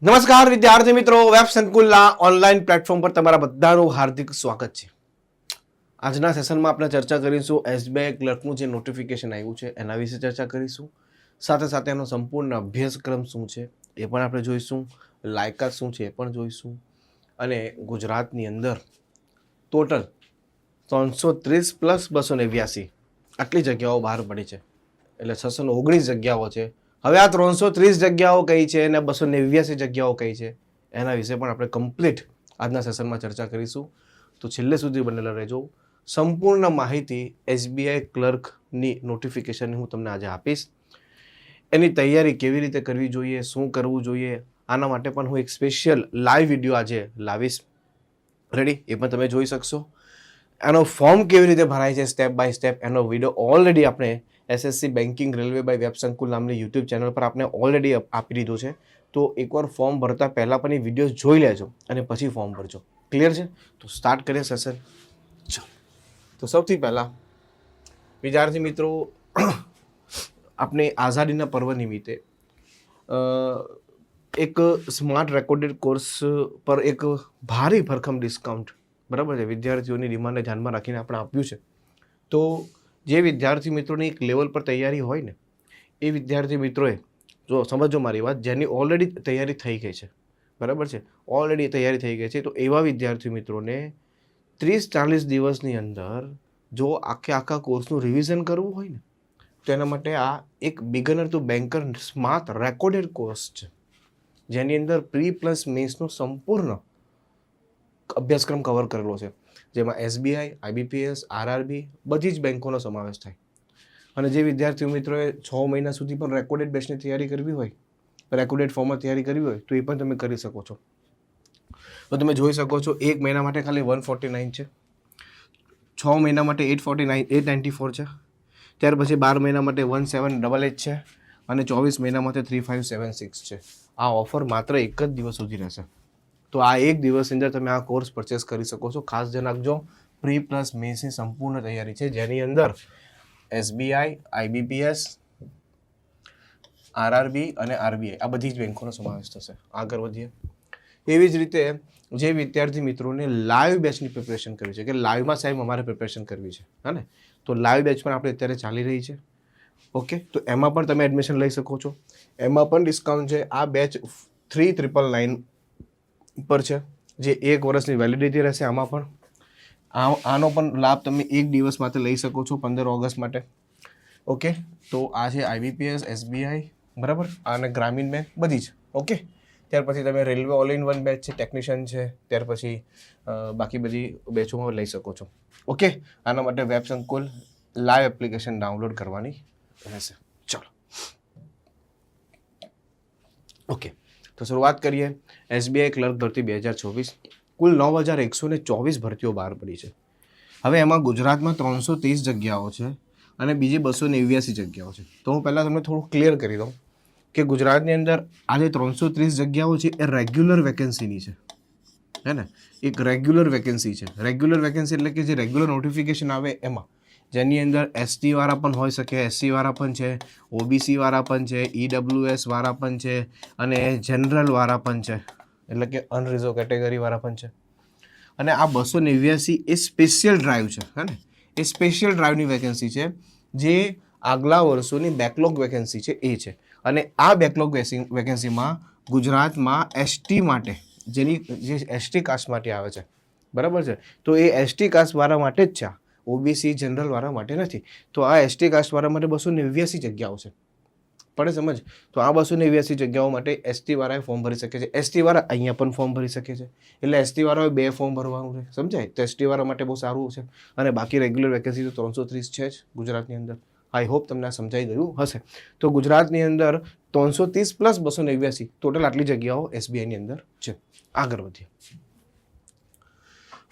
નમસ્કાર વિદ્યાર્થી મિત્રો, વેબ સંકુલના ઓનલાઈન પ્લેટફોર્મ પર તમારા બધાનું હાર્દિક સ્વાગત છે. આજના સેશનમાં આપણે ચર્ચા કરીશું એસબીઆઈ ક્લર્કનું જે નોટિફિકેશન આવ્યું છે એના વિશે ચર્ચા કરીશું. સાથે સાથે એનો સંપૂર્ણ અભ્યાસક્રમ શું છે એ પણ આપણે જોઈશું, લાયકાત શું છે એ પણ જોઈશું, અને ગુજરાતની અંદર ટોટલ 330 પ્લસ 289 આટલી જગ્યાઓ બહાર પડી છે, એટલે 619 જગ્યાઓ છે. હવે આ 330 જગ્યાઓ કઈ છે અને 289 જગ્યાઓ કઈ છે એના વિશે પણ આપણે કમ્પ્લીટ આજના સેશનમાં ચર્ચા કરીશું. તો છેલ્લે સુધી બનેલા રહેજો. સંપૂર્ણ માહિતી એસબીઆઈ ક્લર્કની નોટિફિકેશનની હું તમને આજે આપીશ. એની તૈયારી કેવી રીતે કરવી જોઈએ, શું કરવું જોઈએ, આના માટે પણ હું એક સ્પેશિયલ લાઈવ વિડીયો આજે લાવીશ. રેડી? એ પણ તમે જોઈ શકશો. એનો ફોર્મ કેવી રીતે ભરાય છે સ્ટેપ બાય સ્ટેપ એનો વિડીયો ઓલરેડી આપણે SSC banking railway by web Sankul નામની યુટ્યુબ ચેનલ પર આપણે ઓલરેડી આપી દીધું છે. તો એકવાર ફોર્મ ભરતા પહેલાં પણ એ વિડીયો જોઈ લેજો અને પછી ફોર્મ ભરજો. ક્લિયર છે? તો સ્ટાર્ટ કરીએ સેશન. ચાલો, તો સૌથી પહેલાં વિદ્યાર્થી મિત્રો, આપણે આઝાદીના પર્વ નિમિત્તે એક સ્માર્ટ રેકોર્ડેડ કોર્સ પર એક ભારે ભરખમ ડિસ્કાઉન્ટ, બરાબર છે, વિદ્યાર્થીઓની ડિમાન્ડને ધ્યાનમાં રાખીને આપણે આપ્યું છે. તો જે વિદ્યાર્થી મિત્રોની એક લેવલ પર તૈયારી હોય ને, એ વિદ્યાર્થી મિત્રોએ, જો સમજો મારી વાત, જેની ઓલરેડી તૈયારી થઈ ગઈ છે, બરાબર છે, ઓલરેડી તૈયારી થઈ ગઈ છે, તો એવા વિદ્યાર્થી મિત્રોને 30-40 દિવસની અંદર જો આખા કોર્સનું રિવિઝન કરવું હોય ને, તો એના માટે આ એક beginner to banker smart recorded course છે, જેની અંદર પ્રી પ્લસ મેન્સનો સંપૂર્ણ અભ્યાસક્રમ કવર કરેલો છે, જેમાં એસબીઆઈ, આઈબીપીએસ, આરઆરબી બધી જ બેંકોનો સમાવેશ થાય. અને જે વિદ્યાર્થી મિત્રોએ 6 મહિના સુધી પણ રેકોર્ડેડ બેચની તૈયારી કરવી હોય, રેકોર્ડેડ ફોર્મમાં તૈયારી કરવી હોય, તો એ પણ તમે કરી શકો છો. તો તમે જોઈ શકો છો, 1 મહિના માટે ખાલી 149 છે, 6 મહિના માટે 894 છે, ત્યાર પછી 12 મહિના માટે 1788 છે, અને 24 મહિના માટે 3576 છે. આ ઓફર માત્ર એક જ દિવસ સુધી રહેશે. તો આ એક દિવસની અંદર તમે આ કોર્સ પરચેસ કરી શકો છો. ખાસ ધ્યાન રાખજો, પ્રી પ્લસ મેન્સની સંપૂર્ણ તૈયારી છે, જેની અંદર એસબીઆઈ, આઈબીપીએસ, આરઆરબી અને આરબીઆઈ આ બધી જ બેંકોનો સમાવેશ થશે. આગળ વધીએ. એવી જ રીતે જે વિદ્યાર્થી મિત્રોને લાઈવ બેચની પ્રિપરેશન કરવી છે, કે લાઈવમાં સાહેબ અમારે પ્રિપરેશન કરવી છે, હા ને, તો લાઈવ બેચ પણ આપણે અત્યારે ચાલી રહી છે. ઓકે, તો એમાં પણ તમે એડમિશન લઈ શકો છો. એમાં પણ ડિસ્કાઉન્ટ છે. આ બેચ 3999 પર છે, જે 1 વર્ષની વેલિડિટી રહેશે. આમાં પણ આનો પણ લાભ તમે એક દિવસ માટે લઈ શકો છો, 15 ઓગસ્ટ માટે. ઓકે, તો આ છે આઈબીપીએસ, એસબીઆઈ, બરાબર, અને ગ્રામીણ બેંક બધી જ. ઓકે, ત્યાર પછી તમે railway all in one batch છે, ટેકનિશિયન છે, ત્યાર પછી બાકી બધી બેચોમાં લઈ શકો છો. ઓકે, આના માટે વેબ સંકુલ લાઈવ એપ્લિકેશન ડાઉનલોડ કરવાની રહેશે. ચાલો, ઓકે, તો શરૂઆત કરીએ. એસબીઆઈ ક્લર્ક ભરતી 2024, કુલ 9124 ભરતીઓ બહાર પડી છે. હવે એમાં ગુજરાતમાં 330 જગ્યાઓ છે અને બીજી 289 જગ્યાઓ છે. તો હું પહેલાં તમને થોડું ક્લિયર કરી દઉં કે ગુજરાતની અંદર આ જે 330 જગ્યાઓ છે એ રેગ્યુલર વેકેન્સીની છે, હે ને, એક રેગ્યુલર વેકેન્સી છે. રેગ્યુલર વેકેન્સી એટલે કે જે રેગ્યુલર નોટિફિકેશન આવે એમાં, જેની અંદર એસટી વાળા પણ હોઈ શકે, એસસી વાળા પણ છે, ઓબીસી વાળા પણ છે, ઈડબ્લ્યુએસ વાળા પણ છે, અને જનરલ વાળા પણ છે, એટલે કે અનરિઝર્વ કેટેગરી વાળા પણ છે. અને આ 289 એ સ્પેશિયલ ડ્રાઈવ છે, હે ને, એ સ્પેશિયલ ડ્રાઈવની વેકેન્સી છે, જે આગલા વર્ષોની બેકલોગ વેકેન્સી છે એ છે. અને આ બેકલોગ વેકેન્સીમાં ગુજરાતમાં એસટી માટે, જે એસટી કાસ્ટ માટે આવે છે, બરાબર છે, તો એ એસટી કાસ્ટવાળા માટે જ છે, ઓબીસી જનરલવાળા માટે નથી. તો આ એસટી કાસ્ટવાળા માટે 289 જગ્યાઓ છે, પડે સમજ? તો આ 289 જગ્યાઓ માટે એસટી વાળાએ ફોર્મ ભરી શકે છે. એસટી વાળા અહીંયા પણ ફોર્મ ભરી શકે છે, એટલે એસટી વાળાએ 2 ફોર્મ ભરવાનું છે, સમજાય? તો એસટી વાળા માટે બહુ સારું છે. અને બાકી રેગ્યુલર વેકેન્સી તો 330 છે જ ગુજરાતની અંદર. આઈ હોપ તમને આ સમજાઈ ગયું હશે. તો ગુજરાતની અંદર 330 પ્લસ 289 ટોટલ આટલી જગ્યાઓ એસબીઆઈની અંદર છે. આગળ વધીએ.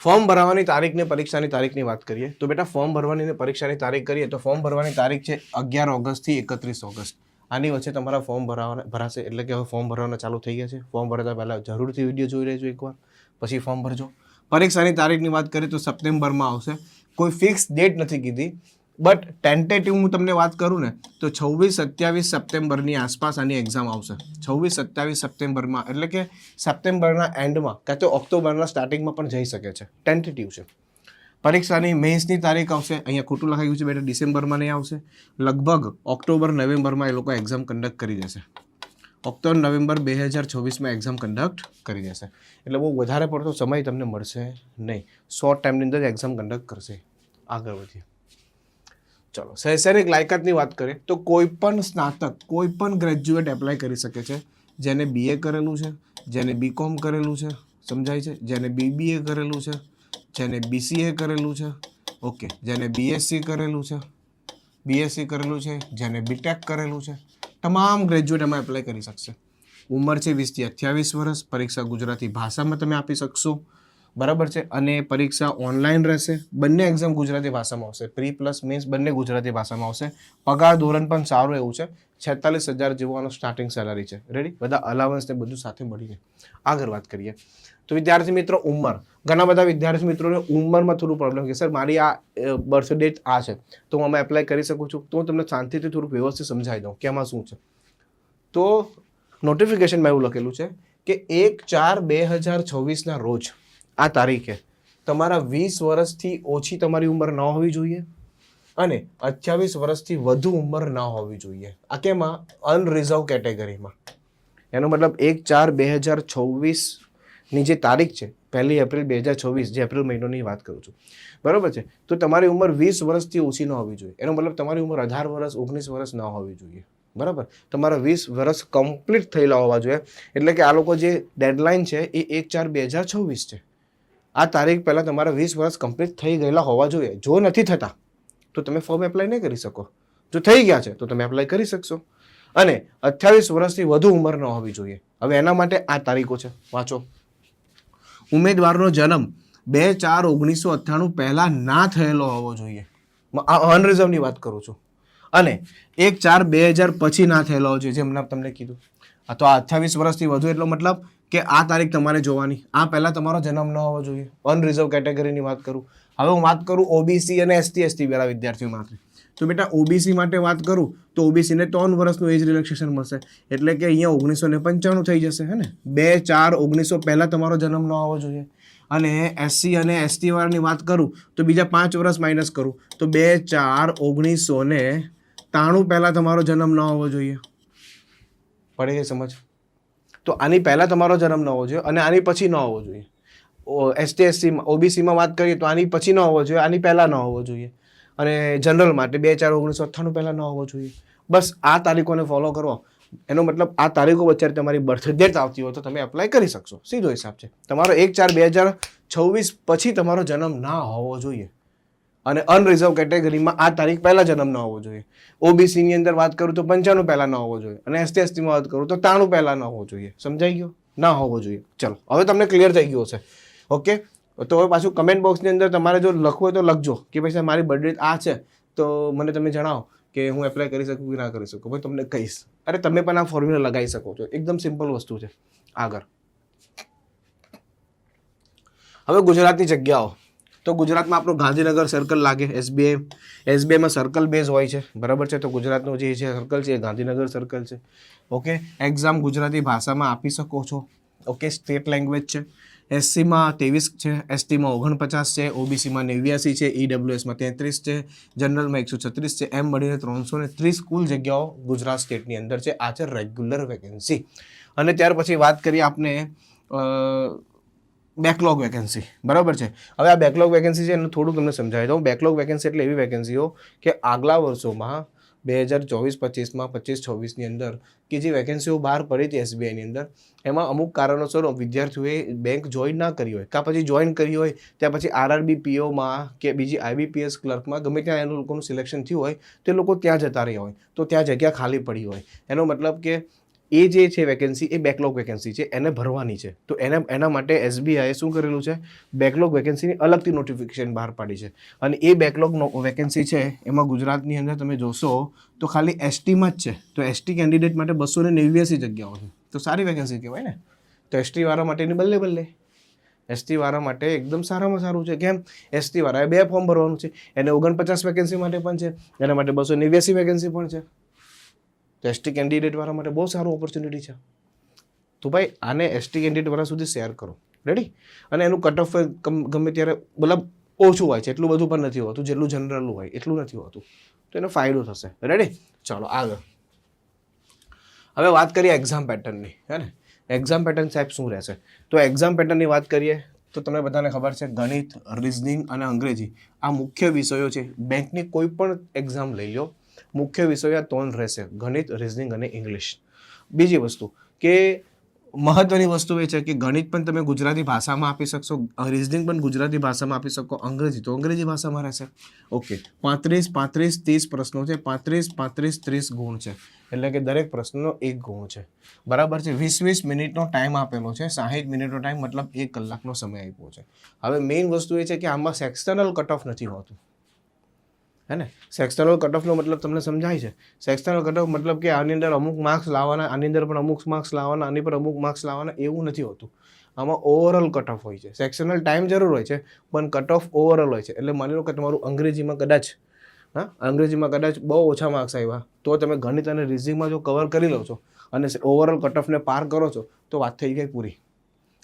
ફોર્મ ભરવાની તારીખ ને પરીક્ષાની તારીખની વાત કરીએ તો બેટા, ફોર્મ ભરવાની અને પરીક્ષાની તારીખ કરીએ તો ફોર્મ ભરવાની તારીખ છે 11 ઓગસ્ટથી 31 ઓગસ્ટ. આની વચ્ચે તમારા ફોર્મ ભરાશે, એટલે કે હવે ફોર્મ ભરવાના ચાલુ થઈ ગયા છે. ફોર્મ ભરતા પહેલાં જરૂરથી વિડીયો જોઈ લેજો એકવાર, પછી ફોર્મ ભરજો. પરીક્ષાની તારીખની વાત કરીએ તો સપ્ટેમ્બરમાં આવશે. કોઈ ફિક્સ ડેટ નથી કીધી, બટ ટેન્ટેટિવ હું તમને વાત કરું ને તો 26-27 સપ્ટેમ્બરની આસપાસ આની એક્ઝામ આવશે. 26-27 સપ્ટેમ્બરમાં, એટલે કે સપ્ટેમ્બરના એન્ડમાં કાં તો ઓક્ટોબરના સ્ટાર્ટિંગમાં પણ જઈ શકે છે. ટેન્ટેટિવ છે. પરીક્ષાની મેન્સની તારીખ આવશે, અહીંયા ખોટું લખાયું છે બેટા, ડિસેમ્બરમાં નહીં આવશે. લગભગ ઓક્ટોબર નવેમ્બરમાં એ લોકો એક્ઝામ કન્ડક્ટ કરી દેશે. ઓક્ટોબર નવેમ્બર 2024માં એક્ઝામ કન્ડક્ટ કરી દેશે. એટલે બહુ વધારે પડતો સમય તમને મળશે નહીં. શોર્ટ ટાઈમની અંદર એક્ઝામ કન્ડક્ટ કરશે. આગળ વધીએ. ચલો, શૈક્ષણિક લાયકાતની વાત કરીએ તો કોઈ પણ સ્નાતક, કોઈ પણ ગ્રેજ્યુએટ એપ્લાય કરી શકે છે. જેને BA કરેલું છે, જેને BCom કરેલું છે, સમજાય છે, જેને BBA કરેલું છે, જેને BCA કરેલું છે, ઓકે, જેને BSc કરેલું છે, જેને BTech કરેલું છે, તમામ ગ્રેજ્યુએટ એમાં એપ્લાય કરી શકશે. ઉંમર છે 20 થી 28 વર્ષ. પરીક્ષા ગુજરાતી ભાષામાં તમે આપી શકશો, બરાબર છે. અને પરીક્ષા ઓનલાઈન રહેશે. બંને એક્ઝામ ગુજરાતી ભાષામાં આવશે. પ્રી પ્લસ મેન્સ બંને ગુજરાતી ભાષામાં આવશે. પગાર ધોરણ પણ સારું એવું છે. 46,000 જેવું સ્ટાર્ટિંગ સેલરી છે. રેડી? બધા અલાવન્સ ને બધું સાથે મળીને. આગળ વાત કરીએ તો વિદ્યાર્થી મિત્રો, ઉંમર. ઘણા બધા વિદ્યાર્થી મિત્રોને ઉંમરમાં થોડું પ્રોબ્લેમ કે સર મારી આ બર્થ ડેટ આ છે તો હું આમાં એપ્લાય કરી શકું છું. તો હું તમને શાંતિથી થોડું વ્યવસ્થિત સમજાવી દઉં કે આમાં શું છે. તો નોટિફિકેશનમાં એવું લખેલું છે કે 1/4/2024ના રોજ આ તારીખે તમારા 20 વર્ષથી ઓછી તમારી ઉંમર ન હોવી જોઈએ અને 28 વર્ષથી વધુ ઉંમર ન હોવી જોઈએ. આ કેમાં? અનરિઝર્વ કેટેગરીમાં. એનો મતલબ 1/4/2024ની જે તારીખ છે, 1 એપ્રિલ 2024, જે એપ્રિલ મહિનાની વાત કરું છું, બરાબર છે. તો તમારી ઉંમર 20 વર્ષથી ઓછી ન હોવી જોઈએ. એનો મતલબ તમારી ઉંમર 18 વર્ષ, 19 વર્ષ ન હોવી જોઈએ. બરાબર? તમારા 20 વર્ષ કમ્પ્લીટ થયેલા હોવા જોઈએ. એટલે કે આ લોકો જે ડેડલાઇન છે એ 1/4/2024 છે. આ તારીખ પહેલાં તમારા 20 વર્ષ કમ્પ્લીટ થઈ ગયેલા હોવા જોઈએ. જો નથી થતા તો તમે ફોર્મ એપ્લાય નહીં કરી શકો. જો થઈ ગયા છે તો તમે એપ્લાય કરી શકશો. અને 28 વર્ષથી વધુ ઉંમર ન હોવી જોઈએ. હવે એના માટે આ તારીખો છે, વાંચો. ઉમેદવારનો જન્મ 2/4/1998 પહેલાં ના થયેલો હોવો જોઈએ. અનરિઝર્વની વાત કરું છું. અને 1/4/2000 પછી ના થયેલો હોવો જોઈએ, જેમ તમને કીધું. તો આ 28 વર્ષથી વધુ એટલો મતલબ કે આ તારીખ તમારે જોવાની. આ પહેલાં તમારો જન્મ ન હોવો જોઈએ. અનરિઝર્વ કેટેગરીની વાત કરું. હવે હું વાત કરું OBC અને ST વાળા વિદ્યાર્થીઓ માટે. તો બેટા OBC માટે વાત કરું તો OBCને 3 વર્ષનું એજ રિલેક્સેશન મળશે. એટલે કે અહીંયા 1995 થઈ જશે, હે ને? 2/4/1900 પહેલાં તમારો જન્મ ન હોવો જોઈએ. અને SC અને ST વાળાની વાત કરું તો બીજા 5 વર્ષ માઇનસ કરું તો 2/4/1993 પહેલાં તમારો જન્મ ન હોવો જોઈએ. પડી ગઈ સમજ? તો આની પહેલાં તમારો જન્મ ન હોવો જોઈએ અને આની પછી ન હોવો જોઈએ. ST-SCમાં, OBCમાં વાત કરીએ તો આની પછી ન હોવો જોઈએ, આની પહેલાં ન હોવો જોઈએ. અને જનરલ માટે 2/4/1998 પહેલાં ન હોવો જોઈએ. બસ આ તારીખોને ફોલો કરો. એનો મતલબ આ તારીખો વચ્ચે તમારી બર્થ ડેટ આવતી હોય તો તમે એપ્લાય કરી શકશો. સીધો હિસાબ છે. તમારો 1/4/2024 પછી તમારો જન્મ ના હોવો જોઈએ. અને અનરિઝર્વ કેટેગરીમાં આ તારીખ પહેલાં જન્મ ન હોવો જોઈએ. OBCની અંદર વાત કરું તો 95 પહેલાં ન હોવો જોઈએ. અને ST-STમાં વાત કરું તો 93 પહેલાં ન હોવો જોઈએ. સમજાઈ ગયો? ના હોવો જોઈએ. ચલો, હવે તમને ક્લિયર થઈ ગયું છે. ઓકે? તો હવે પાછું કમેન્ટ બોક્સની અંદર તમારે જો લખવું હોય તો લખજો કે ભાઈ સાહેબ મારી બર્થ ડેટ આ છે તો મને તમે જણાવો કે હું એપ્લાય કરી શકું કે ના કરી શકું. ભાઈ તમને કહીશ. અરે તમે પણ આ ફોર્મ્યુલા લગાવી શકો છો. એકદમ સિમ્પલ વસ્તુ છે. આગળ હવે ગુજરાતની જગ્યાઓ. તો ગુજરાતમાં આપણું ગાંધીનગર સર્કલ લાગે. SBIમાં સર્કલ બેઝ હોય છે, બરાબર છે. તો ગુજરાતનું જે છે સર્કલ છે એ ગાંધીનગર સર્કલ છે. ઓકે? એક્ઝામ ગુજરાતી ભાષામાં આપી શકો છો. ઓકે? સ્ટેટ લેંગ્વેજ છે. SCમાં 23 છે, STમાં 49 છે, OBCમાં 89 છે, EWSમાં 33 છે, જનરલમાં 136 છે. એમ મળીને 330 કુલ જગ્યાઓ ગુજરાત સ્ટેટની અંદર છે. આ છે રેગ્યુલર વેકેન્સી. અને ત્યાર પછી વાત કરીએ આપણે બેકલોગ વેકેન્સી, બરાબર છે. હવે આ બેકલોગ વેકેન્સી છે એનું થોડું તમને સમજાવી દઉં. બેકલોગ વેકેન્સી એટલે એવી વેકેન્સીઓ કે આગલા વર્ષોમાં 2024-25માં, 25-26ની અંદર કે જે વેકેન્સીઓ બહાર પડી હતી SBIની અંદર, એમાં અમુક કારણોસર વિદ્યાર્થીઓએ બેંક જોઈન ના કરી હોય, કાં પછી જોઈન કરી હોય ત્યાં પછી RRB POમાં કે બીજી IBPS ક્લર્કમાં ગમે ત્યાં એનું લોકોનું સિલેક્શન થયું હોય તો એ લોકો ત્યાં જતા રહ્યા હોય, તો ત્યાં જગ્યા ખાલી પડી હોય. એનો મતલબ કે એ જે છે વેકેન્સી એ બેકલોગ વેકેન્સી છે, એને ભરવાની છે. તો એના માટે SBIએ શું કરેલું છે? બેકલોગ વેકેન્સીની અલગથી નોટિફિકેશન બહાર પાડી છે. અને એ બેકલોગ વેકેન્સી છે એમાં ગુજરાતની અંદર તમે જોશો તો ખાલી STમાં જ છે. તો ST કેન્ડિડેટ માટે 289 જગ્યાઓ છે. તો સારી વેકેન્સી કહેવાય ને. તો ST વાળા માટેની બલ્લે. એસટી વાળા માટે એકદમ સારામાં સારું છે. કેમ? એસટી વાળાએ 2 ફોર્મ ભરવાનું છે, એને 49 વેકેન્સી માટે પણ છે, એના માટે 289 વેકેન્સી પણ છે. તો એસટી કેન્ડિડેટ વાળા માટે બહુ સારું ઓપોર્ચ્યુનિટી છે. તો ભાઈ આને એસટી કેન્ડિડેટ વાળા સુધી શેર કરો. રેડી? અને એનું કટ ઓફ ગમે ત્યારે મતલબ ઓછું હોય છે, એટલું બધું પણ નથી હોતું, જેટલું જનરલનું હોય એટલું નથી હોતું. તો એનો ફાયદો થશે. રેડી? ચાલો આગળ. હવે વાત કરીએ એક્ઝામ પેટર્નની. હે ને? એક્ઝામ પેટર્ન સાહેબ શું રહેશે? તો એક્ઝામ પેટર્નની વાત કરીએ તો તમને બધાને ખબર છે ગણિત, રિઝનિંગ અને અંગ્રેજી આ મુખ્ય વિષયો છે. બેંકની કોઈ પણ એક્ઝામ લઈ લો, મુખ્ય વિષયો આ 3 રહેશે: ગણિત, રિઝનિંગ અને ઇંગ્લિશ. બીજી વસ્તુ કે મહત્વની વસ્તુ એ છે કે ગણિત પણ તમે ગુજરાતી ભાષામાં આપી શકશો, રિઝનિંગ પણ ગુજરાતી ભાષામાં આપી શકો, અંગ્રેજી તો અંગ્રેજી ભાષામાં રહેશે. ઓકે, 35, 35, 30 પ્રશ્નો છે, 35, 35, 30 ગુણ છે, એટલે કે દરેક પ્રશ્નનો 1 ગુણ છે. બરાબર છે. 20-20 મિનિટનો ટાઈમ આપેલો છે, 60 મિનિટનો ટાઈમ મતલબ 1 કલાકનો સમય આપ્યો છે. હવે મેઇન વસ્તુ એ છે કે આમાં સેક્શનલ કટ ઓફ નથી હોતું. હે ને? સેક્શનલ કટ ઓફનો મતલબ તમને સમજાય છે? સેક્શનલ કટ ઓફ મતલબ કે આની અંદર અમુક માર્ક્સ લાવવાના, આની અંદર પણ અમુક માર્ક્સ લાવવાના, આની પર અમુક માર્ક્સ લાવવાના, એવું નથી હોતું. આમાં ઓવરઓલ કટ ઓફ હોય છે. સેક્શનલ ટાઈમ જરૂર હોય છે, પણ કટ ઓફ ઓવરઓલ હોય છે. એટલે માની લો કે તમારું અંગ્રેજીમાં કદાચ બહુ ઓછા માર્ક્સ આવ્યા, તો તમે ગણિત અને રિઝનિંગમાં જો કવર કરી લો છો અને ઓવરઓલ કટ ઓફને પાર કરો છો, તો વાત થઈ ગઈ પૂરી.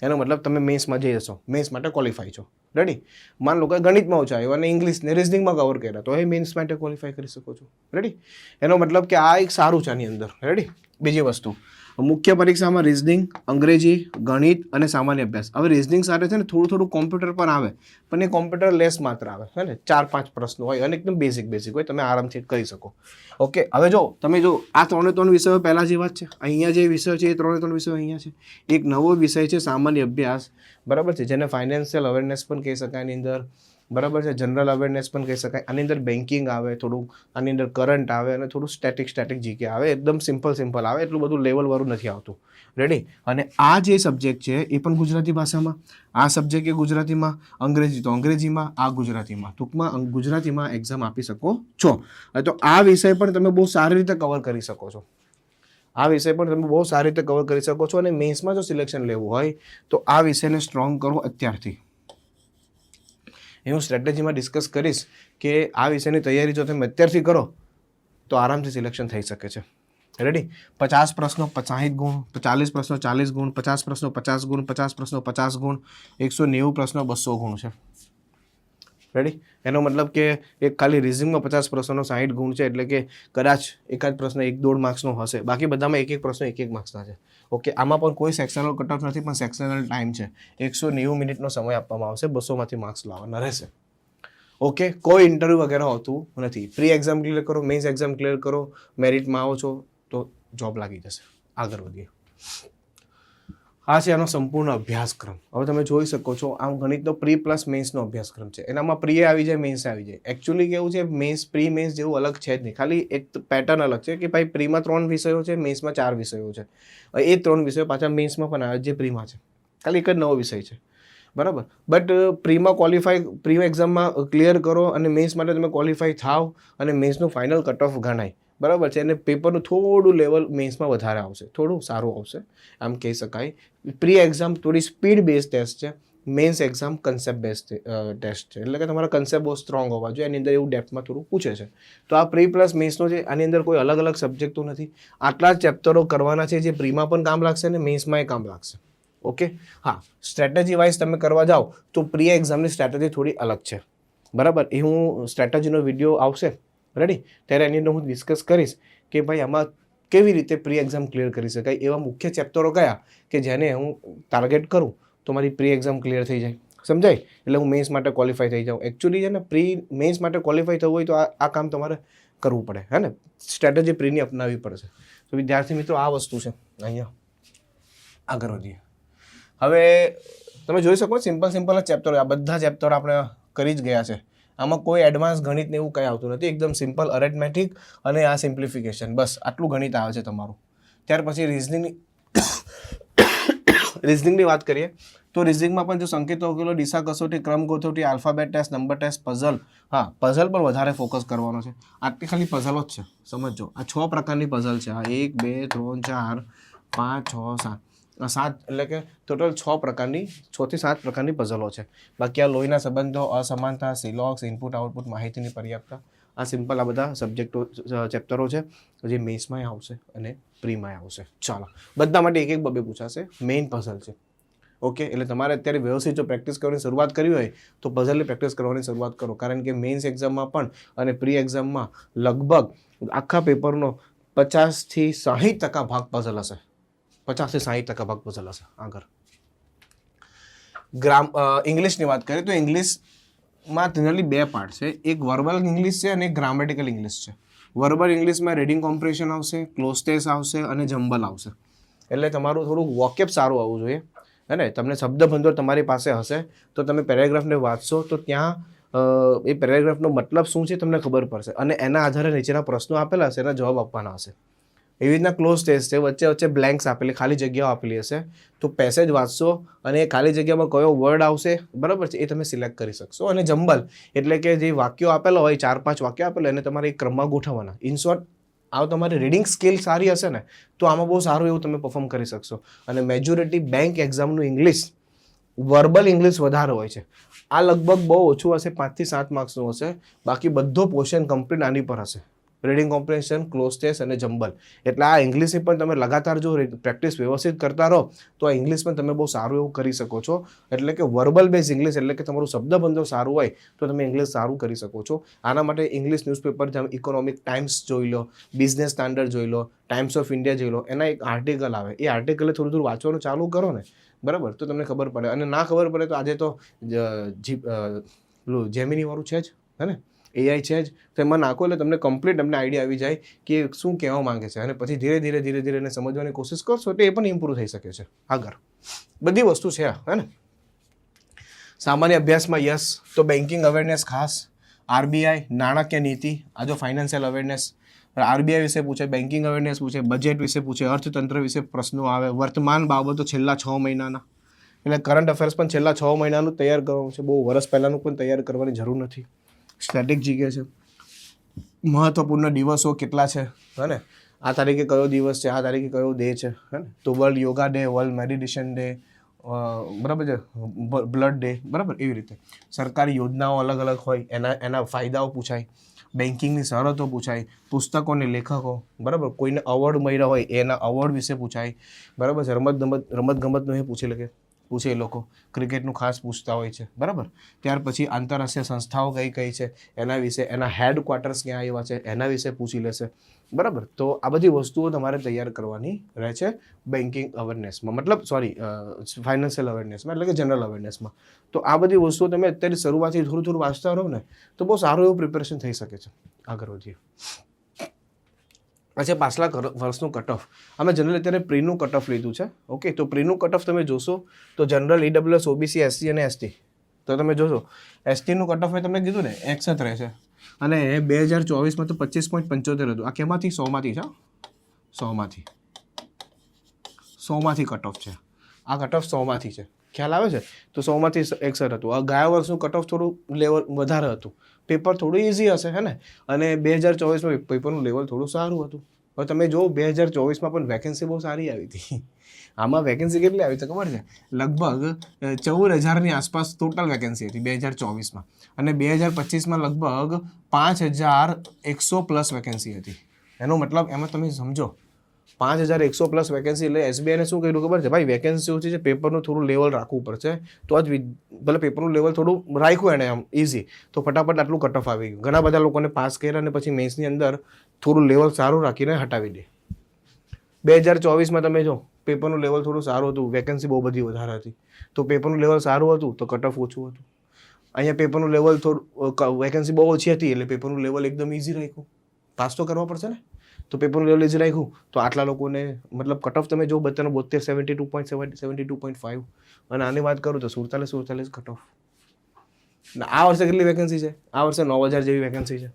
એનો મતલબ તમે મેન્સમાં જઈ જશો, મેન્સ માટે ક્વોલિફાય છો. રેડી? માન લો કે ગણિતમાં ઓછા આવ્યો અને ઇંગ્લિશ ને રિઝનિંગમાં કવર કર્યા, તો એ મેન્સ માટે ક્વોલિફાય કરી શકો છો. રેડી? એનો મતલબ કે આ એક સારું છે આની અંદર. રેડી? બીજી વસ્તુ, મુખ્ય પરીક્ષામાં રિઝનિંગ, અંગ્રેજી, ગણિત અને સામાન્ય અભ્યાસ. હવે રિઝનિંગ સાથે છે ને થોડું કોમ્પ્યુટર પણ આવે, પણ એ કોમ્પ્યુટર લેસ માત્ર આવે. હે ને? 4-5 પ્રશ્નો હોય અને એકદમ બેઝિક હોય, તમે આરામથી કરી શકો. ઓકે, હવે તમે જો આ 3 વિષયો પહેલાં જેવા જ છે. અહીંયા જે વિષયો છે એ 3 વિષયો અહીંયા છે. એક નવો વિષય છે સામાન્ય અભ્યાસ. બરાબર છે, જેને ફાઇનાન્શિયલ અવેરનેસ પણ કહી શકાય આની અંદર. બરાબર છે, જનરલ અવેરનેસ પણ કહી શકાય. આની અંદર બેન્કિંગ આવે થોડું, આની અંદર કરંટ આવે અને થોડું સ્ટેટિક જીકે આવે. એકદમ સિમ્પલ આવે, એટલું બધું લેવલવાળું નથી આવતું. રેડી? અને આ જે સબ્જેક્ટ છે એ પણ ગુજરાતી ભાષામાં, આ સબ્જેક્ટ એ ગુજરાતીમાં, અંગ્રેજી તો અંગ્રેજીમાં, આ ગુજરાતીમાં. ટૂંકમાં ગુજરાતીમાં એક્ઝામ આપી શકો છો. તો આ વિષય પણ તમે બહુ સારી રીતે કવર કરી શકો છો. અને મેન્સમાં જો સિલેક્શન લેવું હોય તો આ વિષયને સ્ટ્રોંગ કરો અત્યારથી. હું સ્ટ્રેટેજીમાં ડિસ્કસ કરીશ કે આ વિષયની તૈયારી જો તમે અત્યારથી કરો તો આરામથી સિલેક્શન થઈ શકે છે. રેડી? 50 પ્રશ્નો 60 ગુણ, 40 પ્રશ્નો 40 ગુણ, 50 પ્રશ્નો 50 ગુણ, 50 પ્રશ્નો 50 ગુણ, 190 પ્રશ્નો 200 ગુણ છે. રેડી? એનો મતલબ કે એક ખાલી રિઝનિંગમાં 50 પ્રશ્નોનો 60 ગુણ છે, એટલે કે કદાચ એકાદ પ્રશ્ન 1-1.5 માર્ક્સનો હશે, બાકી બધામાં એક પ્રશ્ન 1-1 માર્ક્સના છે. ઓકે, આમાં પણ કોઈ સેક્શનલ કટ ઓફ નથી, પણ સેક્શનલ ટાઈમ છે. 190 મિનિટનો સમય આપવામાં આવશે, 200માંથી માર્ક્સ લાવવાના રહેશે. ઓકે, કોઈ ઇન્ટરવ્યૂ વગેરે હોતું નથી. પ્રી એક્ઝામ ક્લિયર કરો, મેન્સ એક્ઝામ ક્લિયર કરો, મેરિટમાં આવો છો તો જોબ લાગી જશે. આગળ વધીએ. આ છે આનો સંપૂર્ણ અભ્યાસક્રમ. હવે તમે જોઈ શકો છો, આમ ગણિતનો પ્રી પ્લસ મેન્સનો અભ્યાસક્રમ છે. એનામાં પ્રી આવી જાય, મેન્સ આવી જાય. એકચ્યુઅલી કેવું છે, પ્રી મેન્સ જેવું અલગ છે જ નહીં, ખાલી એક પેટર્ન અલગ છે કે ભાઈ પ્રીમાં 3 વિષયો છે, મેન્સમાં 4 વિષયો છે. એ 3 વિષયો પાછા મેન્સમાં પણ આવે જે પ્રીમાં છે. ખાલી એક જ નવો વિષય છે. બરાબર? બટ પ્રી એક્ઝામમાં ક્લિયર કરો અને મેન્સ માટે તમે ક્વોલિફાય થાવ અને મેન્સનું ફાઇનલ કટ ઓફ ગણાય. બરાબર છે? અને પેપરનું થોડું લેવલ મેન્સમાં વધારે આવશે, થોડું સારું આવશે, આમ કહી શકાય. પ્રી એક્ઝામ થોડી સ્પીડ બેઝ ટેસ્ટ છે, mains exam concept base test છે. એટલે કે તમારા કન્સેપ્ટ બહુ સ્ટ્રોંગ હોવા જોઈએ, એની અંદર એવું ડેપ્થમાં થોડું પૂછે છે. તો આ પ્રી પ્લસ મેન્સનો છે, આની અંદર કોઈ અલગ સબ્જેક્ટો નથી. આટલા જ ચેપ્ટરો કરવાના છે જે પ્રીમાં પણ કામ લાગશે અને મેન્સમાં કામ લાગશે. ઓકે, હા, સ્ટ્રેટેજી વાઇઝ તમે કરવા જાઓ તો પ્રી એક્ઝામની સ્ટ્રેટેજી થોડી અલગ છે. બરાબર? એ હું સ્ટ્રેટેજીનો વિડીયો આવશે, રેડી, ત્યારે એની અંદર હું ડિસ્કસ કરીશ કે ભાઈ આમાં કેવી રીતે પ્રી એક્ઝામ ક્લિયર કરી શકાય, એવા મુખ્ય ચેપ્ટરો કયા કે જેને હું ટાર્ગેટ કરું તો મારી પ્રી એક્ઝામ ક્લિયર થઈ જાય. સમજાય? એટલે હું મેન્સ માટે ક્વોલિફાય થઈ જાઉં. એકચ્યુઅલી છે ને મેન્સ માટે ક્વોલિફાય થવું હોય તો આ કામ તમારે કરવું પડે. હે ને? સ્ટ્રેટેજી પ્રીની અપનાવવી પડશે. તો વિદ્યાર્થી મિત્રો, આ વસ્તુ છે. અહીંયા આગળ વધીએ. હવે તમે જોઈ શકો સિમ્પલ ચેપ્ટરો, આ બધા ચેપ્ટરો આપણે કરી જ ગયા છે. આમાં કોઈ એડવાન્સ ગણિત ને એવું કંઈ આવતું નથી. એકદમ સિમ્પલ અરેથમેટિક અને આ સિમ્પ્લિફિકેશન, બસ આટલું ગણિત આવે છે તમારું. ત્યાર પછી રિઝનિંગની વાત કરીએ તો રિઝનિંગમાં પણ જો સંકેતો ઉકેલો, દિશા કસોટી, ક્રમ ગોઠવણી, alphabet test, number test, puzzle. હા, પઝલ પર વધારે ફોકસ કરવાનો છે. આટલી ખાલી પઝલો જ છે, સમજો. આ 6 પ્રકારની પઝલ છે. આ 1, 2, 3, 4, 5, 6, 7. 7 એટલે કે ટોટલ 6 થી 7 પ્રકારની પઝલો છે. બાકી આ લોહીના સંબંધો, અસમાનતા, સિલોક્સ, ઇનપુટ આઉટપુટ, માહિતીની પર્યાપ્તતા, આ સિમ્પલ આ બધા સબ્જેક્ટો ચેપ્ટરો છે જે મેઇન્સમાં આવશે અને પ્રીમાં આવશે. ચાલો, બધા માટે એક બબે પૂછાશે. મેઇન પઝલ છે. ઓકે, એટલે તમારે અત્યારે વ્યવસ્થિત જો પ્રેક્ટિસ કરવાની શરૂઆત કરવી હોય તો પઝલની પ્રેક્ટિસ કરવાની શરૂઆત કરો, કારણ કે મેઇન્સ એક્ઝામમાં પણ અને પ્રી એક્ઝામમાં લગભગ આખા પેપરનો 50 થી 60% ભાગ પઝલ હશે. 50 થી 60% ભાગ પઝલ હશે. આગળ ઇંગ્લિશની વાત કરીએ તો ઇંગ્લિશમાં જનરલી 2 પાર્ટ છે. એક વર્બલ ઇંગ્લિશ છે અને એક ગ્રામેટિકલ ઇંગ્લિશ છે. વર્બલ ઇંગ્લિશમાં રીડિંગ કોમ્પ્રિહેન્શન આવશે, ક્લોઝ ટેસ્ટ આવશે અને જમ્બલ આવશે. એટલે તમારું થોડુંક વોકેબ સારું આવવું જોઈએ. હે ને, તમને શબ્દભંડોળ તમારી પાસે હશે તો તમે પેરેગ્રાફને વાંચશો તો ત્યાં એ પેરેગ્રાફનો મતલબ શું છે તમને ખબર પડશે અને એના આધારે નીચેના પ્રશ્નો આપેલા હશે, એના જવાબ આપવાના હશે. એવી રીતના ક્લોઝ ટેસ્ટ છે, વચ્ચે વચ્ચે બ્લેન્ક્સ આપેલી, ખાલી જગ્યાઓ આપેલી હશે. તો પેસેજ વાંચશો અને એ ખાલી જગ્યામાં કયો વર્ડ આવશે, બરાબર છે, એ તમે સિલેક્ટ કરી શકશો. અને જમ્બલ એટલે કે જે વાક્યો આપેલા હોય, 4-5 વાક્યો આપેલા, એને તમારે એક ક્રમમાં ગોઠવવાના. ઇન શોર્ટ, આ તમારી રીડિંગ સ્કિલ સારી હશે ને તો આમાં બહુ સારું એવું તમે પરફોર્મ કરી શકશો. અને મેજોરિટી બેંક એક્ઝામનું ઇંગ્લિશ વર્બલ ઇંગ્લિશ વધારે હોય છે. આ લગભગ બહુ ઓછું હશે, 5 થી 7 માર્ક્સનું હશે. બાકી બધો પોર્શન કમ્પ્લીટ આની પર હશે. રીડિંગ કોમ્પ્રિહેન્શન, ક્લોઝ ટેસ્ટ અને જમ્બલ. એટલે આ ઇંગ્લિશની પણ તમે લગાતાર જો પ્રેક્ટિસ વ્યવસ્થિત કરતા રહો તો આ ઇંગ્લિશ પણ તમે બહુ સારું એવું કરી શકો છો. એટલે કે વર્બલ બેઝ ઇંગ્લિશ એટલે કે તમારું શબ્દભંડોળ સારું હોય તો તમે ઇંગ્લિશ સારું કરી શકો છો. આના માટે ઇંગ્લિશ ન્યૂઝપેપર જેમ ઇકોનોમિક ટાઈમ્સ જોઈ લો, બિઝનેસ સ્ટાન્ડર્ડ જોઈ લો, ટાઈમ્સ ઓફ ઇન્ડિયા જોઈ લો, એના એક આર્ટિકલ આવે, એ આર્ટિકલે થોડું થોડું વાંચવાનું ચાલુ કરો ને, બરાબર, તો તમને ખબર પડે. અને ના ખબર પડે તો આજે તો જેમિનીવાળું છે જ, હે ને, એઆઈ છે જ, તો એમાં નાખો એટલે તમને કમ્પ્લીટ તમને આઈડિયા આવી જાય કે શું કહેવા માંગે છે. અને પછી ધીરે ધીરે એને સમજવાની કોશિશ કરશો તો એ પણ ઇમ્પ્રૂવ થઈ શકે છે. આગળ બધી વસ્તુ છે, હે ને. સામાન્ય અભ્યાસમાં યસ તો બેન્કિંગ અવેરનેસ ખાસ, આરબીઆઈ, નાણાકીય નીતિ, આ જો ફાઇનાન્શિયલ અવેરનેસ, આરબીઆઈ વિશે પૂછે, બેન્કિંગ અવેરનેસ પૂછે, બજેટ વિશે પૂછે, અર્થતંત્ર વિશે પ્રશ્નો આવે, વર્તમાન બાબતો છેલ્લા 6 મહિનાના, એટલે કરંટ અફેર્સ પણ છેલ્લા 6 મહિનાનું તૈયાર કરવાનું છે. બહુ વર્ષ પહેલાંનું પણ તૈયાર કરવાની જરૂર નથી. સ્ટેટિક જીકે છે. મહત્વપૂર્ણ દિવસો કેટલા છે, હે ને, આ તારીખે કયો દિવસ છે, આ તારીખે કયો ડે છે, હે ને. તો world yoga day, world meditation day, બરાબર છે, બ્લડ ડે, બરાબર. એવી રીતે સરકારી યોજનાઓ અલગ અલગ હોય એના ફાયદાઓ પૂછાય, બેન્કિંગની શરતો પૂછાય, પુસ્તકોને લેખકો, બરાબર, કોઈને અવોર્ડ મળ્યા હોય એના અવોર્ડ વિશે પૂછાય, બરાબર છે. રમતગમતનું એ પૂછે એ લોકો, ક્રિકેટનું ખાસ પૂછતા હોય છે, બરાબર. ત્યાર પછી આંતરરાષ્ટ્રીય સંસ્થાઓ કઈ કઈ છે એના વિશે, એના હેડક્વાર્ટર્સ ક્યાં આવ્યા છે એના વિશે પૂછી લેશે, બરાબર. તો આ બધી વસ્તુઓ તમારે તૈયાર કરવાની રહે છે બેન્કિંગ અવેરનેસમાં, મતલબ ફાઇનાન્શિયલ અવેરનેસમાં, એટલે કે જનરલ અવેરનેસમાં. તો આ બધી વસ્તુઓ તમે અત્યારે શરૂઆતથી થોડું વાંચતા રહો ને તો બહુ સારું એવું પ્રિપેરેશન થઈ શકે છે. આગળ વધીએ. પછી પાછલા વર્ષનું કટ ઓફ, અમે જનરલ અત્યારે પ્રીનું કટ ઓફ લીધું છે. ઓકે, તો પ્રીનું કટ ઓફ તમે જોશો તો જનરલ, ઈડબ્લ્યુએસ, ઓબીસી, એસસી અને એસટી, તો તમે જોશો એસટીનું કટ ઓફ મેં તમને કીધું ને 61 રહેશે. અને 2024માં તો 25.75 હતું. આ કેમાંથી? 100માંથી છે. 100માંથી કટ ઓફ છે. આ કટ ઓફ 100માંથી છે, ખ્યાલ આવે છે. તો 100માંથી 61 હતું. આ ગયા વર્ષનું કટ ઓફ થોડું લેવલ વધારે હતું. પેપર થોડું ઇઝી હશે, હે ને. અને 2024માં પેપરનું લેવલ થોડું સારું હતું. હવે તમે જો 2024માં પણ વેકેન્સી બહુ સારી આવી હતી. આમાં વેકેન્સી કેટલી આવી છે ખબર છે? લગભગ 14,000ની આસપાસ ટોટલ વેકેન્સી હતી 2024માં. અને 2025માં લગભગ 5,100 પ્લસ વેકેન્સી હતી. એનો મતલબ એમાં તમે સમજો 5,100 પ્લસ વેકેન્સી. એટલે એસબીઆઈને શું કર્યું ખબર છે? ભાઈ વેકેન્સી ઓછી છે, પેપરનું થોડું લેવલ રાખવું પડશે. તો જ ભલે પેપરનું લેવલ થોડું રાખ્યું એણે આમ ઇઝી, તો ફટાફટ આટલું કટ ઓફ આવી ગયું. ઘણા બધા લોકોને પાસ કર્યા અને પછી મેન્સની અંદર થોડું લેવલ સારું રાખીને હટાવી દે. 2024માં તમે જો પેપરનું લેવલ થોડું સારું હતું, વેકેન્સી બહુ બધી વધારે હતી. તો પેપરનું લેવલ સારું હતું તો કટ ઓફ ઓછું હતું. અહીંયા પેપરનું લેવલ થોડું, વેકેન્સી બહુ ઓછી હતી એટલે પેપરનું લેવલ એકદમ ઇઝી રાખ્યું. પાસ તો કરવા પડશે ને, તો પેપરનું લેવલ ઇઝી રાખ્યું તો આટલા લોકોને, મતલબ કટ ઓફ તમે જો બધાનો 72.5. અને આની વાત કરું તો 47 કટ ઓફ. આ વર્ષે કેટલી વેકેન્સી છે? આ વર્ષે 9,000 જેવી વેકેન્સી છે.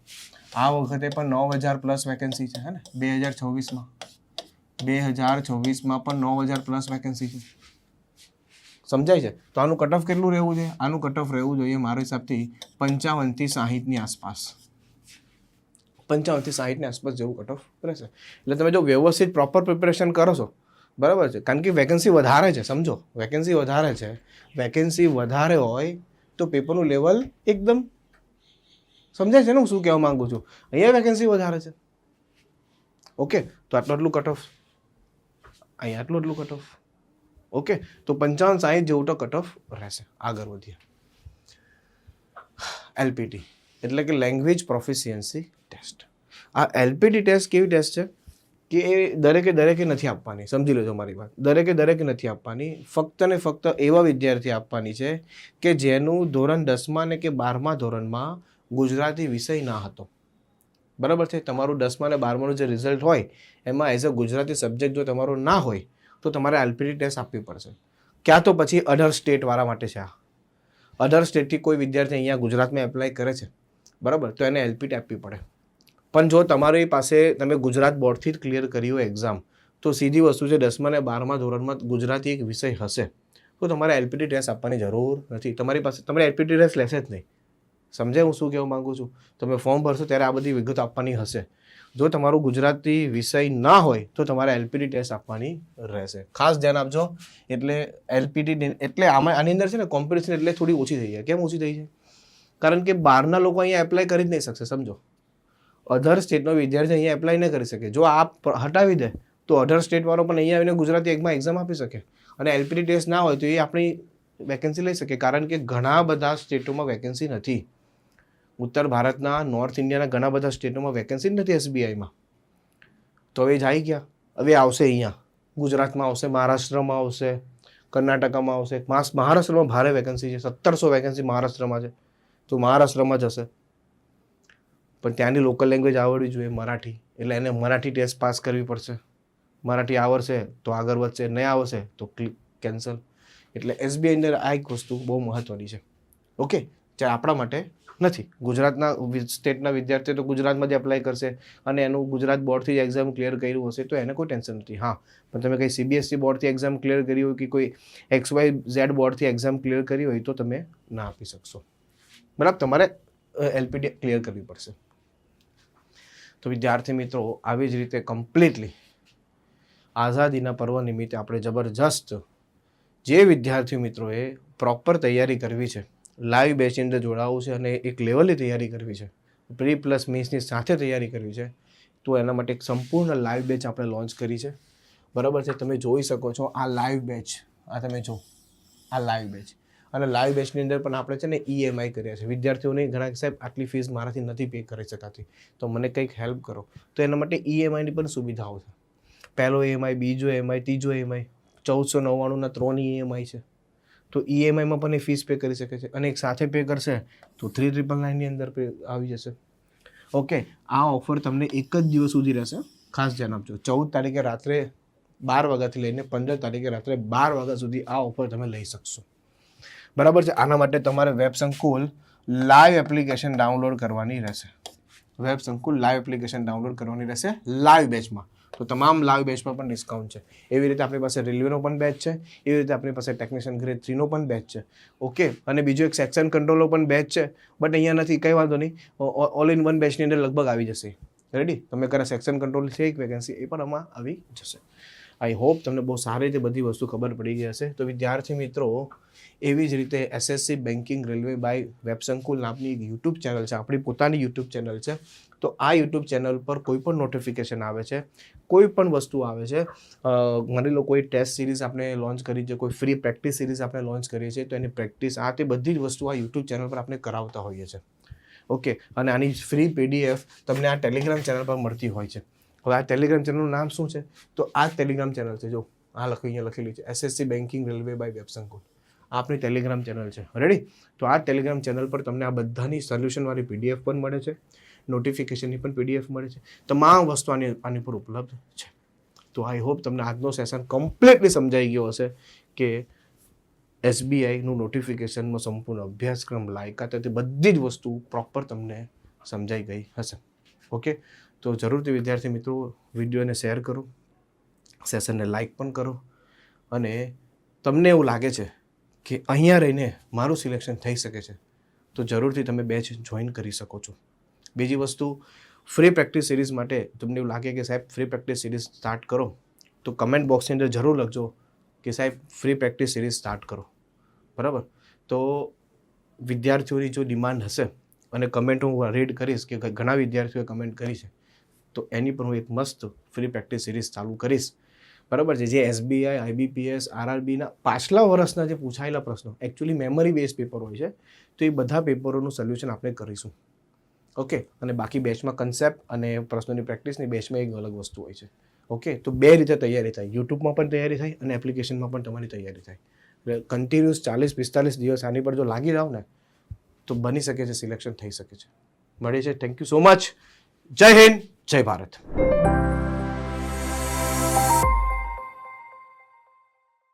આ વખતે પણ 9,000 પ્લસ વેકેન્સી છે, હે ને. 2024માં પણ 9,000 પ્લસ વેકેન્સી છે. સમજાય છે? તો આનું કટ ઓફ કેટલું રહેવું છે? આનું કટ ઓફ રહેવું જોઈએ મારા હિસાબથી 55 થી 60ની આસપાસ. 55 થી 60ની આસપાસ જેવું કટ ઓફ રહેશે. એટલે તમે જો વ્યવસ્થિત પ્રોપર પ્રિપેરેશન કરો છો બરાબર છે, કારણ કે વેકેન્સી વધારે છે, સમજો વેકેન્સી વધારે છે, વેકેન્સી વધારે હોય તો પેપરનું લેવલ એકદમ સમજાય છે ને હું શું કહેવા માંગુ છું. અહીંયા વેકેન્સી વધારે છે, ઓકે, તો આટલું કટ ઓફ, અહીંયા આટલું કટ ઓફ, ઓકે, તો 55-60 જેવું તો કટ ઓફ રહેશે. આગળ વધીએ. એલપીટી એટલે કે લેંગ્વેજ પ્રોફિશિયન્સી ટેસ્ટ. આ એલપીટી ટેસ્ટ કેવી ટેસ્ટ છે કે એ દરેકે નથી આપવાની, સમજી લેજો મારી વાત. દરેકે નથી આપવાની, ફક્ત ને ફક્ત એવા વિદ્યાર્થી આપવાની છે કે જેનું ધોરણ 10મા ને કે 12મા ધોરણમાં ગુજરાતી વિષય ના હતો. બરાબર છે, તમારું 10મા અને 12માનું જે રિઝલ્ટ હોય એમાં એઝ અ ગુજરાતી સબ્જેક્ટ જો તમારો ના હોય તો તમારે એલપીટી ટેસ્ટ આપવી પડશે. ક્યાં તો પછી અધર સ્ટેટવાળા માટે છે. આ અધર સ્ટેટથી કોઈ વિદ્યાર્થી અહીંયા ગુજરાતમાં એપ્લાય કરે છે, બરાબર, તો એને એલપીટી આપવી પડે. પણ જો તમારી પાસે તમે ગુજરાત બોર્ડથી જ ક્લિયર કરી હોય એક્ઝામ, તો સીધી વસ્તુ છે 10મા અને 12મા ધોરણમાં ગુજરાતી એક વિષય હશે તો તમારે એલપીટી ટેસ્ટ આપવાની જરૂર નથી. તમારી પાસે તમારે એલપીટી ટેસ્ટ લેશે જ નહીં. સમજાય હું શું કહેવા માગું છું? તમે ફોર્મ ભરશો ત્યારે આ બધી વિગત આપવાની હશે. જો તમારું ગુજરાતી વિષય ના હોય તો તમારે એલપીટી ટેસ્ટ આપવાની રહેશે. ખાસ ધ્યાન આપજો. એટલે એલપીટી એટલે આની અંદર છે ને કોમ્પિટિશન એટલે થોડી ઓછી થઈ જાય. કેમ ઓછી થઈ જાય? કારણ કે બહારના લોકો અહીંયા એપ્લાય કરી જ નહીં શકશે. સમજો, અધર સ્ટેટનો વિદ્યાર્થી અહીંયા એપ્લાય ન કરી શકે. જો આ હટાવી દે તો અધર સ્ટેટવાળો પણ અહીંયા આવીને ગુજરાતી એકમાં એક્ઝામ આપી શકે. અને એલપીટી ટેસ્ટ ના હોય તો એ આપણી વેકેન્સી લઈ શકે. કારણ કે ઘણા બધા સ્ટેટોમાં વેકેન્સી નથી. ઉત્તર ભારતના, નોર્થ ઇન્ડિયાના ઘણા બધા સ્ટેટોમાં વેકેન્સી નથી એસબીઆઈમાં. તો હવે જાય ક્યાં? હવે આવશે અહીંયા ગુજરાતમાં આવશે, મહારાષ્ટ્રમાં આવશે, કર્ણાટકામાં આવશે. મહારાષ્ટ્રમાં ભારે વેકેન્સી છે, 1700 વેકેન્સી મહારાષ્ટ્રમાં છે, તો મહારાષ્ટ્રમાં જશે. પણ ત્યાંની લોકલ લેંગ્વેજ આવડવી જોઈએ, મરાઠી. એટલે એને મરાઠી ટેસ્ટ પાસ કરવી પડશે. મરાઠી આવડશે તો આગળ વધશે, નહીં આવશે તો કેન્સલ. એટલે એસબીઆઈ અંદર આ એક વસ્તુ બહુ મહત્ત્વની છે, ઓકે, જે આપણા માટે નથી. ગુજરાતના સ્ટેટના વિદ્યાર્થીઓ તો ગુજરાતમાં જ એપ્લાય કરશે અને એનું ગુજરાત બોર્ડથી જ એક્ઝામ ક્લિયર કર્યું હશે તો એને કોઈ ટેન્શન નથી. હા, પણ તમે કંઈ સીબીએસઈ બોર્ડથી એક્ઝામ ક્લિયર કરી હોય કે કોઈ XYZ બોર્ડથી એક્ઝામ ક્લિયર કરી હોય તો તમે ના આપી શકશો. બરાબર, તમારે એલપીટી ક્લિયર કરવી પડશે. તો વિદ્યાર્થી મિત્રો, આવી જ રીતે કમ્પ્લીટલી આઝાદીના પર્વ નિમિત્તે આપણે જબરજસ્ત જે વિદ્યાર્થી મિત્રોએ પ્રોપર તૈયારી કરવી છે, લાઈવ બેચની અંદર જોડાવવું છે અને એક લેવલની તૈયારી કરવી છે, પ્રી પ્લસ મેન્સની સાથે તૈયારી કરવી છે, તો એના માટે એક સંપૂર્ણ લાઈવ બેચ આપણે લોન્ચ કરી છે. બરાબર છે, તમે જોઈ શકો છો આ લાઈવ બેચ. આ તમે જો, આ લાઈવ બેચ. અને લાઈવ બેચની અંદર પણ આપણે છે ને EMI કર્યા છે. વિદ્યાર્થીઓને ઘણા સાહેબ આટલી ફીસ મારાથી નથી પે કરી શકાતી, તો મને કંઈક હેલ્પ કરો. તો એના માટે EMIની પણ સુવિધાઓ છે. પહેલો EMI, બીજો EMI, ત્રીજો EMI, 1499ના 3 EMI છે. તો EMIમાં પણ એ ફીસ પે કરી શકે છે. અને એક સાથે પે કરશે તો 3999ની અંદર પે આવી જશે. ઓકે, આ ઓફર તમને એક જ દિવસ સુધી રહેશે. ખાસ ધ્યાન આપજો. 14 તારીખે રાત્રે 12 વાગ્યાથી લઈને 15 તારીખે રાત્રે 12 વાગ્યા સુધી આ ઓફર તમે લઈ શકશો. બરાબર છે. આના માટે તમારે વેબ સંકુલ લાઈવ એપ્લિકેશન ડાઉનલોડ કરવાની રહેશે. વેબ સંકુલ લાઈવ એપ્લિકેશન ડાઉનલોડ કરવાની રહેશે લાઈવ બેચમાં. તો તમામ લાઈવ બેચમાં પણ ડિસ્કાઉન્ટ છે. એવી રીતે આપણી પાસે રેલવેનો પણ બેચ છે, એવી રીતે આપણી પાસે ટેકનિશિયન ગ્રેડ 3નો પણ બેચ છે, ઓકે. અને બીજો એક સેક્શન કંટ્રોલનો પણ બેચ છે, બટ અહીંયા નથી, કંઈ વાંધો નહીં. ઓલ ઇન વન બેચની અંદર લગભગ આવી જશે. રેડી? તમે કરે સેક્શન કંટ્રોલ છે એક વેકેન્સી, એ પણ આમાં આવી જશે. આઈ હોપ તમને બહુ સારી રીતે બધી વસ્તુ ખબર પડી ગઈ હશે. તો વિદ્યાર્થી મિત્રો, એવી જ રીતે SSC banking railway by web Sankul નામની એક યુટ્યુબ ચેનલ છે, આપણી પોતાની યુટ્યુબ ચેનલ છે. તો આ યુટ્યુબ ચેનલ પર કોઈ પણ નોટિફિકેશન આવે છે, કોઈ પણ વસ્તુ આવે છે, માની લો કોઈ ટેસ્ટ સિરીઝ આપણે લોન્ચ કરી છે, કોઈ ફ્રી પ્રેક્ટિસ સિરીઝ આપણે લોન્ચ કરીએ છીએ, તો એની પ્રેક્ટિસ આ તે બધી જ વસ્તુ આ યુટ્યુબ ચેનલ પર આપણે કરાવતા હોઈએ છીએ, ઓકે. અને આની ફ્રી PDF તમને આ ટેલિગ્રામ ચેનલ પર મળતી હોય છે. હવે આ ટેલિગ્રામ ચેનલનું નામ શું છે? તો આ ટેલિગ્રામ ચેનલ છે. જો આ અહીંયા લખેલી છે, SSC banking railway by web Sankul. આપણી ટેલિગ્રામ ચેનલ છે. રેડી? તો આ ટેલિગ્રામ ચેનલ પર તમને આ બધાની સોલ્યુશનવાળી PDF પણ મળે છે, નોટિફિકેશનની પણ PDF મળે છે. તમામ વસ્તુ આની પર ઉપલબ્ધ છે. તો આઈ હોપ તમને આજનો સેશન કમ્પ્લીટલી સમજાઈ ગયો હશે કે SBIનું નોટિફિકેશનનો સંપૂર્ણ અભ્યાસક્રમ, લાયકાત, તે બધી જ વસ્તુ પ્રોપર તમને સમજાઈ ગઈ હશે, ઓકે. તો જરૂરથી વિદ્યાર્થી મિત્રો વિડીયોને શેર કરો, સેશનને લાઇક પણ કરો. અને તમને એવું લાગે છે કે અહીંયા રહીને મારું સિલેક્શન થઈ શકે છે તો જરૂરથી તમે બેચ જોઈન કરી શકો છો. બીજી વસ્તુ, ફ્રી પ્રેક્ટિસ સિરીઝ માટે તમને એવું લાગે કે સાહેબ ફ્રી પ્રેક્ટિસ સિરીઝ સ્ટાર્ટ કરો, તો કમેન્ટ બોક્સની અંદર જરૂર લખજો કે સાહેબ ફ્રી પ્રેક્ટિસ સિરીઝ સ્ટાર્ટ કરો, બરાબર. તો વિદ્યાર્થીઓની જો ડિમાન્ડ હશે અને કમેન્ટ હું રીડ કરીશ કે ઘણા વિદ્યાર્થીઓએ કમેન્ટ કરી છે, તો એની પર હું એક મસ્ત ફ્રી પ્રેક્ટિસ સિરીઝ ચાલુ કરીશ, બરાબર છે. જે SBI, IBPS, RRBના પાછલા વર્ષના જે પૂછાયેલા પ્રશ્નો એકચ્યુઅલી મેમરી બેઝ પેપર હોય છે, તો એ બધા પેપરોનું સોલ્યુશન આપણે કરીશું. ઓકે. અને બાકી બેચમાં કન્સેપ્ટ અને પ્રશ્નોની પ્રેક્ટિસની બેચમાં એક અલગ વસ્તુ હોય છે. ઓકે. તો બે રીતે તૈયારી થાય, યુટ્યુબમાં પણ તૈયારી થાય અને એપ્લિકેશનમાં પણ તમારી તૈયારી થાય. એટલે કન્ટિન્યુઅસ 40-45 દિવસ આની પર જો લાગી જાઓ ને તો બની શકે છે, સિલેક્શન થઈ શકે છે. મળે છે. Thank you so much. જય હિન્દ, જય ભારત.